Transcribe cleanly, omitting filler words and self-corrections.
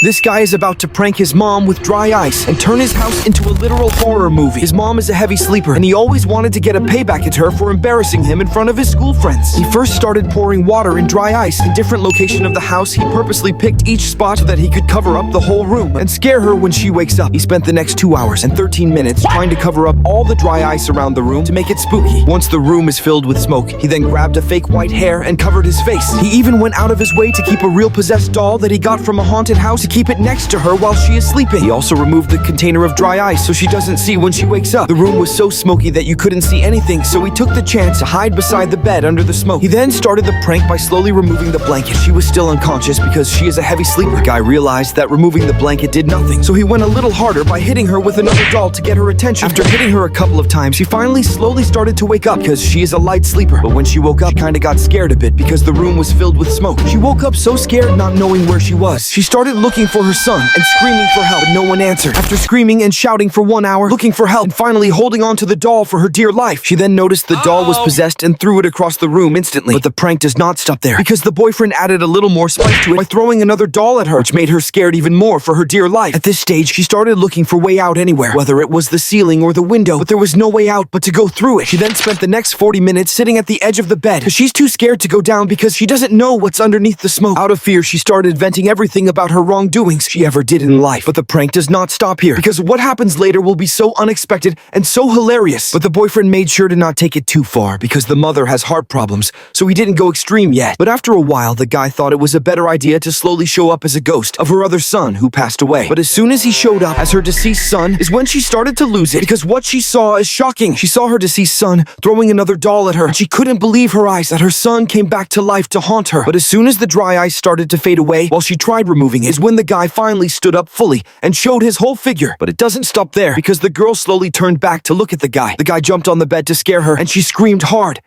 This guy is about to prank his mom with dry ice and turn his house into a literal horror movie. His mom is a heavy sleeper, and he always wanted to get a payback at her for embarrassing him in front of his school friends. He first started pouring water in dry ice in different locations of the house. He purposely picked each spot so that he could cover up the whole room and scare her when she wakes up. He spent the next 2 hours and 13 minutes trying to cover up all the dry ice around the room to make it spooky. Once the room is filled with smoke, he then grabbed a fake white hair and covered his face. He even went out of his way to keep a real possessed doll that he got from a haunted house to keep it next to her while she is sleeping. He also removed the container of dry ice so she doesn't see when she wakes up. The room was so smoky that you couldn't see anything, so he took the chance to hide beside the bed under the smoke. He then started the prank by slowly removing the blanket. She was still unconscious because she is a heavy sleeper. The guy realized that removing the blanket did nothing, so he went a little harder by hitting her with another doll to get her attention. After hitting her a couple of times, she finally slowly started to wake up because she is a light sleeper. But when she woke up, she kinda got scared a bit because the room was filled with smoke. She woke up so scared, not knowing where she was. She started looking for her son and screaming for help, but no one answered. After screaming and shouting for 1 hour, looking for help, and finally holding on to the doll for her dear life, she then noticed the doll was possessed and threw it across the room instantly. But the prank does not stop there, because the boyfriend added a little more spice to it by throwing another doll at her, which made her scared even more for her dear life. At this stage, she started looking for way out anywhere, whether it was the ceiling or the window, but there was no way out but to go through it. She then spent the next 40 minutes sitting at the edge of the bed, because she's too scared to go down because she doesn't know what's underneath the smoke. Out of fear, she started venting everything about her wrongdoings she ever did in life. But the prank does not stop here, because what happens later will be so unexpected and so hilarious. But the boyfriend made sure to not take it too far, because the mother has heart problems, so he didn't go extreme yet. But after a while, the guy thought it was a better idea to slowly show up as a ghost of her other son who passed away. But as soon as he showed up as her deceased son is when she started to lose it, because what she saw is shocking. She saw her deceased son throwing another doll at her, and she couldn't believe her eyes that her son came back to life to haunt her. But as soon as the dry ice started to fade away while she tried removing it, is when the guy finally stood up fully and showed his whole figure. But it doesn't stop there, because the girl slowly turned back to look at the guy. The guy jumped on the bed to scare her, and she screamed hard